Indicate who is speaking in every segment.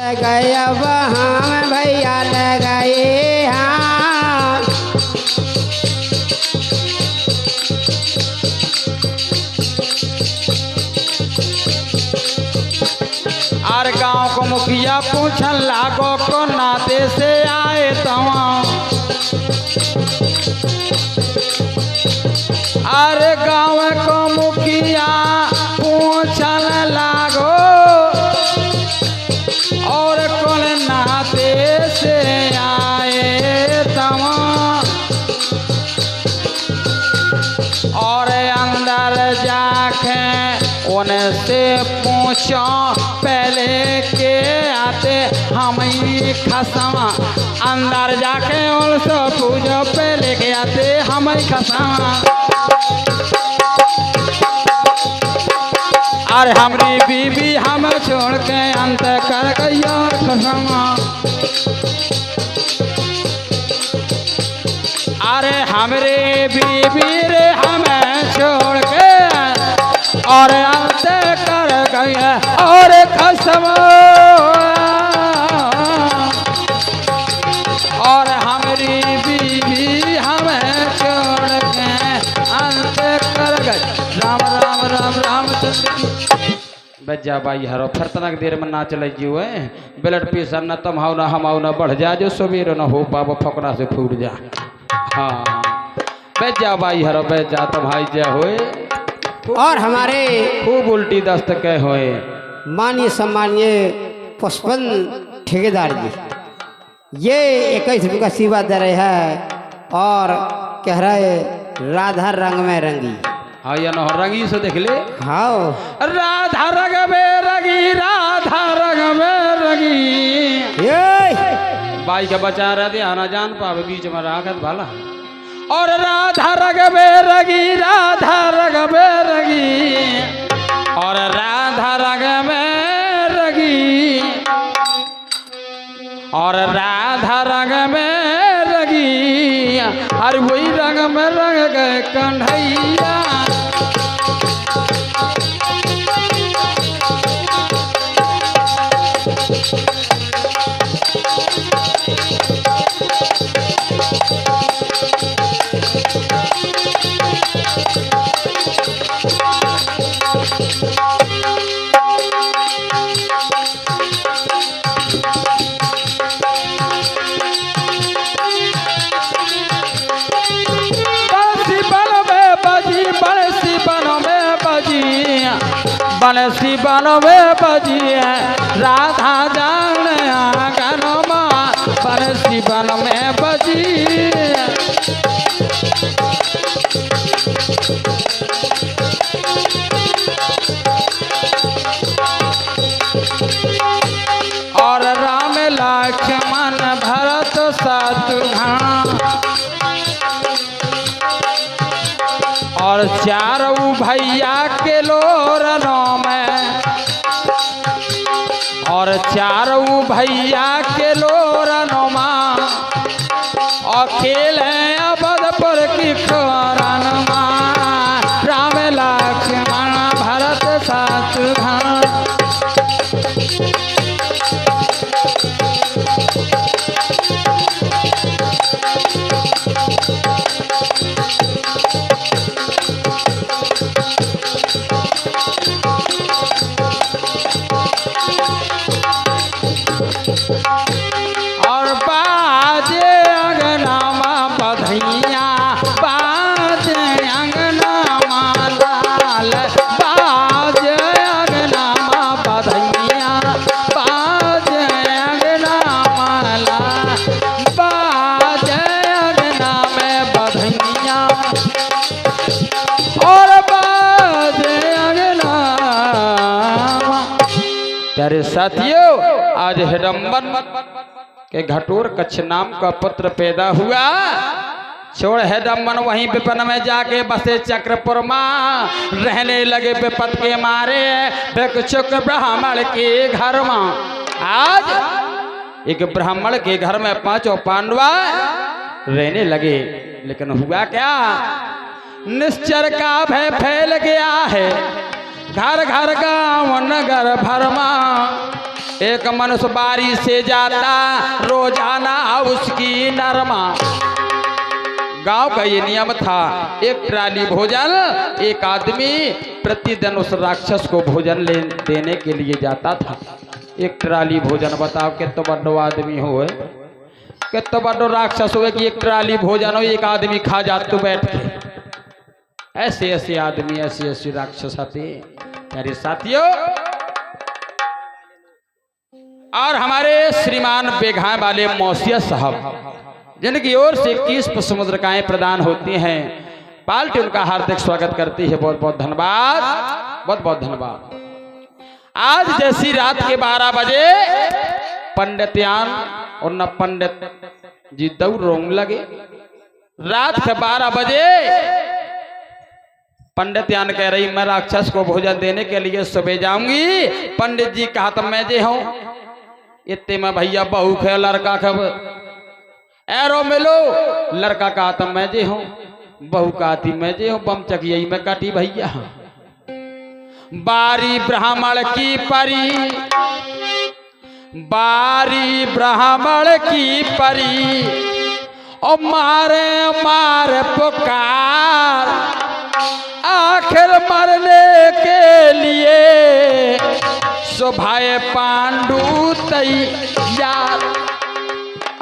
Speaker 1: गए अब हम भैया लगाए हाँ।
Speaker 2: और गांव को मुखिया पूछन लागो को नाते से आए तवा। अरे गांव को मुखिया पूछन लागो और कौन नाते से आए तवा। और अंदर जाके उनसे पूछो पहले के आते हम ही खसवा। अंदर जाके उनसे पूछो पहले के आते हम ही खसवा। अरे हमारी बीबी हम छोड़ के अंत कर गई और खसवा। अरे हमरे बीबी रे हमें छोड़ के और अंत कर गई और खसमा। और हमारी बीबी हमें छोड़ के अंत कर गई। राम राम राम राम बज्जा बाई हरो फिर तनक देर में ना चले जुए ब्लड प्रेशर न तम हाउ ना हम हाउ ना बढ़ जा जो सवेर न हो बाबा फकना से फूट जा। हाँ बज्जा बाई हरो बज्जा तो भाई जय होए।
Speaker 1: और हमारे
Speaker 2: खूब उल्टी दस्त के होए
Speaker 1: माननीय सम्मानीय पुष्पन ठेकेदार जी ये 21 रुपये का सेवा दे रहे हैं और कह रहे राधा रंग में रंगी।
Speaker 2: हाँ या न रंगी से देख ले।
Speaker 1: हाँ
Speaker 2: राधा रंग में रंगी राधा रंग में रंगी। बाई के बचा रहे थे आना जान पावे बीच में राखत भाला। और राधा रंग में रंगी राधा रंग में रंगी। और राधा रंग में रंगी। और राधा रंग में रंगी। और वही रंग में रंग गए कन्हैया। बनसी बनवे बजी राधा जान आंगन माँ बनसी बन में बजी। और राम लक्ष्मण भरत शत्रुघ्न और चारों भैया के लोरनों में। और चारों भैया के लोरनों में और खेले अवधपुर की खोरन माँ। राम लक्ष्मण भरत शत्रुघ्न। और बाजे अंगना माँ बधैया बाजे अंगना माँ लाल। बाजे अंगना माँ बधैया बाजे अंगना माँ लाल। बाजे अंगना में बधैया और बाजे अंगना। प्यारे साथियों आज हिडम्बन के घटोर कच्छ नाम का पुत्र पैदा हुआ। छोड़ हिडम्बन वहीं विपन में जाके बसे चक्रपुर माँ। रहने लगे विपत के मारे भिक्षुक ब्राह्मण के घर में। आज एक ब्राह्मण के घर में 5 पांडवा रहने लगे। लेकिन हुआ क्या निश्चर का भय फैल गया है घर घर गांव नगर भरमा। एक मनुष्य बारी से जाता रोजाना उसकी नरमा। गांव का ये नियम था, एक ट्राली भोजन एक आदमी प्रतिदिन उस राक्षस को भोजन देने के लिए जाता था। एक ट्राली भोजन, बताओ कितना बड़ो आदमी हो, कितना बड़ो राक्षस हो कि एक ट्राली भोजन हो एक आदमी खा जाते बैठ के। ऐसे ऐसे आदमी, ऐसे ऐसे राक्षस आते मेरे साथियों। और हमारे श्रीमान बेघा वाले मौसिया साहब जिनकी ओर से 21 समुद्रकाएं प्रदान होती हैं, पार्टी उनका हार्दिक स्वागत करती है। बहुत बहुत धन्यवाद, बहुत बहुत धन्यवाद। आज जैसी रात के 12 बजे पंडित्यान और न पंडित जी दौड़ रोंग लगे। रात के 12 बजे पंडित्यान कह रही मैं राक्षस को भोजन देने के लिए सुबह जाऊंगी। पंडित जी कहा तो मैं जे हूं इतने में भैया बहू खे लड़का खब एरो मिलो। लड़का कहा तो मैं जे हूं, बहू कहा थी मैं जे हूं, बम चकिया में काटी भैया। बारी ब्राह्मण की परी, बारी ब्राह्मण की परी, ओ मारे मार पुकार, आखिर मरने के लिए सुभाए पांडु तैयार।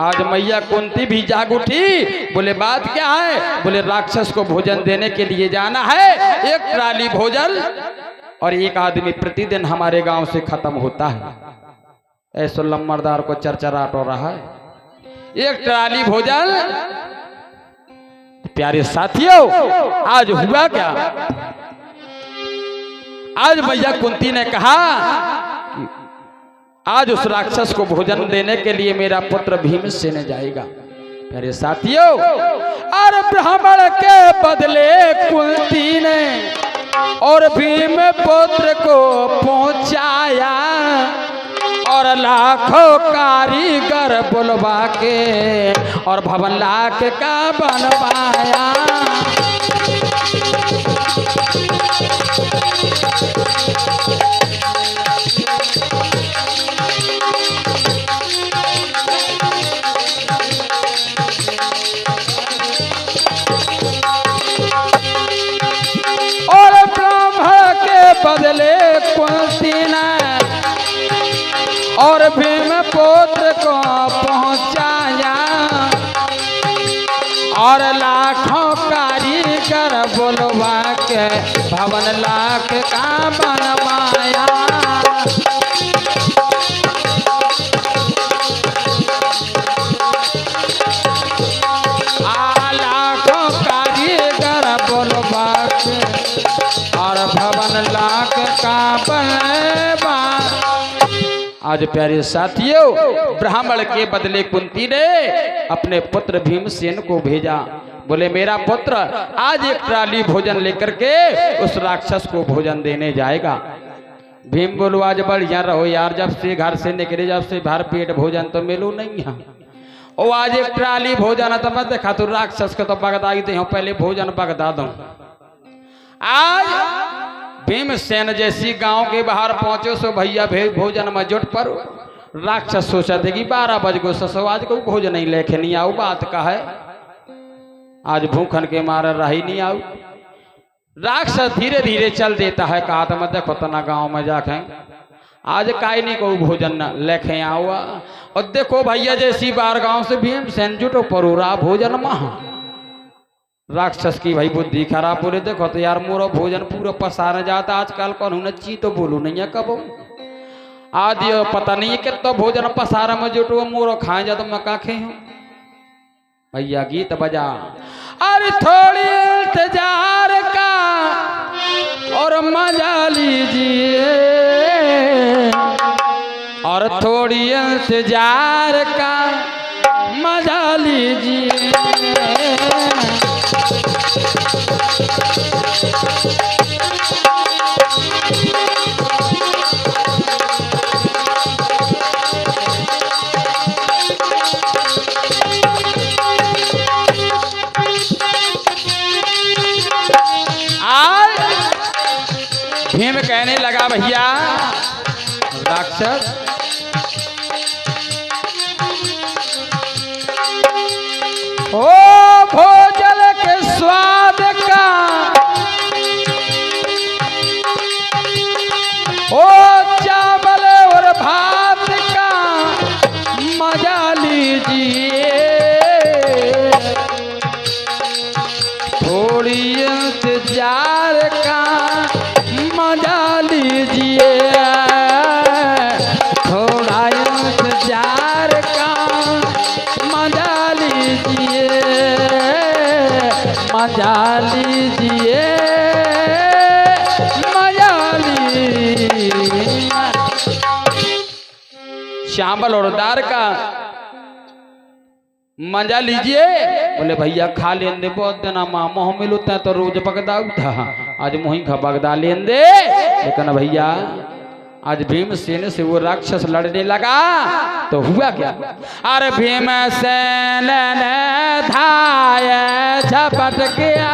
Speaker 2: आज मैया कुंती भी जाग उठी, बोले बात क्या है? बोले राक्षस को भोजन देने के लिए जाना है। एक ट्राली भोजन और एक आदमी प्रतिदिन हमारे गांव से खत्म होता है। ऐसो लम्बरदार को चरचराट हो रहा है। एक ट्राली भोजन। प्यारे साथियों, आज हुआ क्या? आज मैया कुंती ने कहा आज उस राक्षस को भोजन देने के लिए मेरा पुत्र भीमसेन जाएगा। प्यारे साथियों, और ब्राह्मण के बदले कुंती ने और भीम पुत्र को पहुंचाया और लाखों कारीगर बुलवा के और भवन लाख का बनवाया। और ब्राह्मण के बदले कुंती ने और भीम पुत्र को पहुंचाया और लाखों कारीगर बुलवा के भवन लाख का बनवाया। लाखों कारीगर बुलवा के और भवन लाख का बनवा। आज प्यारे साथियों, ब्राह्मण के बदले कुंती ने अपने पुत्र भीमसेन को भेजा। बोले मेरा पुत्र आज एक ट्राली भोजन लेकर के उस राक्षस को भोजन देने जाएगा। भीम बोलो आज बढ़िया रहो यार, जब से घर से निकले जब से भर पेट भोजन तो मिलो नहीं है। ओ आज एक ट्राली भोजन है तो मैं देखा तू राक्षस को तो बगदा ही दे, पहले भोजन बगदा दूं। आज भीमसेन जैसी गांव के बाहर पहुंचो सो भैया भोजन में जुट पर राक्षस सोचा थे कि 12 बज गो ससो आज को भोजन नहीं लेके नहीं आओ। बात का है आज भूखन के मारे रही नहीं आओ। राक्षस धीरे धीरे चल देता है। कहा तो मैं देखो तना गांव में जाके आज काई नहीं को भोजन न लेके आओ। और देखो भैया जैसी बार गांव से भीमसेन जुटो परूरा भोजन महा। राक्षस की भाई बुद्धि खराब बोले देखो तो यार मोरो भोजन पूरा पसार जाता। आजकल कौन नच्ची तो बोलू नहीं है कबो। आज पता नहीं है कितना भोजन पसारा में जुटो मोरो खाए जा तो मैं काखे हूँ। भैया गीत बजा। अरे थोड़ी इंतजार का और मजा लीजिए, और थोड़ी इंतजार का मजा लीजिए। भीम कहने लगा भैया राक्षस लीजिए, थोड़ी इंतजार का मजा लीजिए, थोड़ा इंतजार का मजा लीजिए, मजा लीजिए, मजा लीजिए। चावल और दाल का मजा लीजिए। बोले भैया खा लेन दे, बहुत दिन मोह मिलता है तो रोज पकदा उठा, आज मोही खा बगदा लेन दे। लेकिन भैया आज भीमसेन से वो राक्षस लड़ने लगा तो हुआ क्या? अरे भीमसेन ने धाय झपट गया,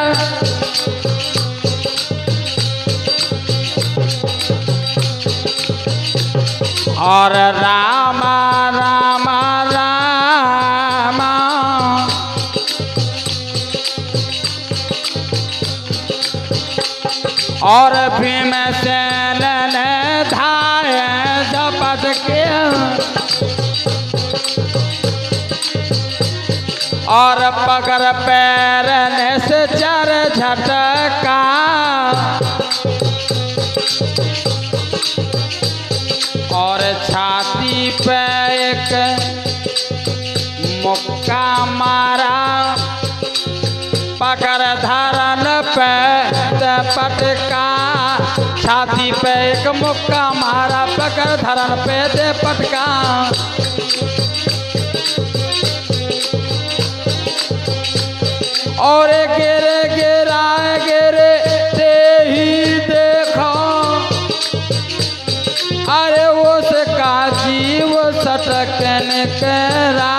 Speaker 2: और रामा रामा रामा और भीमसेन ने धाय झपट के, और पकड़ पैर ने से चार झटका, और छाती पे एक मुक्का मारा, पकड़ धरन पे पटका, छाती पे एक मुक्का मारा, पकड़ धरन पे दे पटका। और गिरे गिरा गिरे ते ही देखो, अरे वो से काजी वो सटकन करा,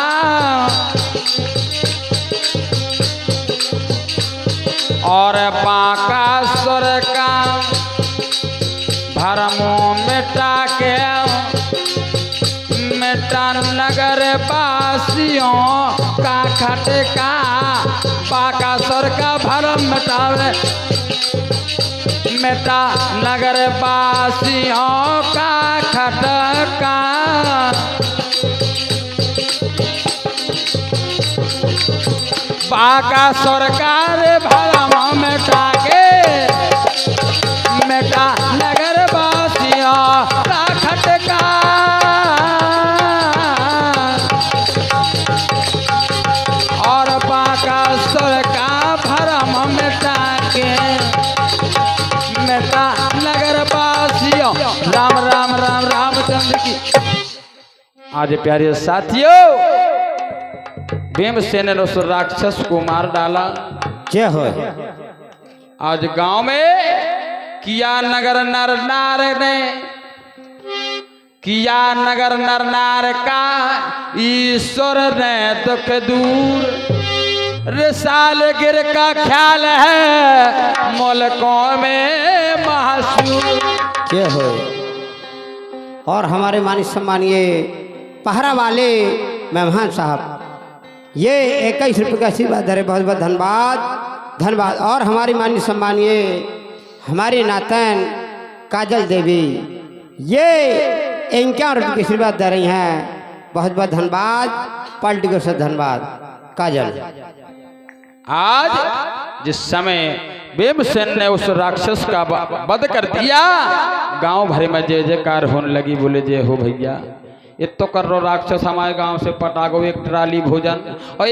Speaker 2: और बांकासुर का भरमो मिटा के, मिटा नगर वासियों का खटका, बांकासुर का भरम मिटावे, मिटा नगर वासियों का खटका। बांकासुर का भरम मिटा के, मिटा नगर वासियों का खटका, और बांकासुर का भरम मिटा के, मिटा नगर वासियों। राम राम राम रामचंद्र की। आज प्यारे साथियों, भीमसेन ने उस राक्षस को मार डाला।
Speaker 1: जय हो।
Speaker 2: आज गांव में किया नगर नर नार ने, किया नगर नर नार का ईश्वर ने दुख दूर, रिसाल गिर का ख्याल है मुल्कों में महसूर।
Speaker 1: जय हो। और हमारे मानी सम्मानीय पहरा वाले मेहमान साहब, ये 21 रुपये का आशीर्वाद है, बहुत बहुत धन्यवाद धन्यवाद। और हमारी माननीय सम्मानीय हमारी नातन काजल देवी, ये 51 रुपये की आशीर्वाद दे रही हैं, बहुत बहुत धन्यवाद, पार्टी को से धन्यवाद काजल।
Speaker 2: आज जिस समय भीमसेन ने उस राक्षस का वध कर दिया, गांव भर में जय जयकार होने लगी। बोले जय हो भैया, ये तो कर रो राक्षस हमारे गांव से पटागो एक ट्राली भोजन और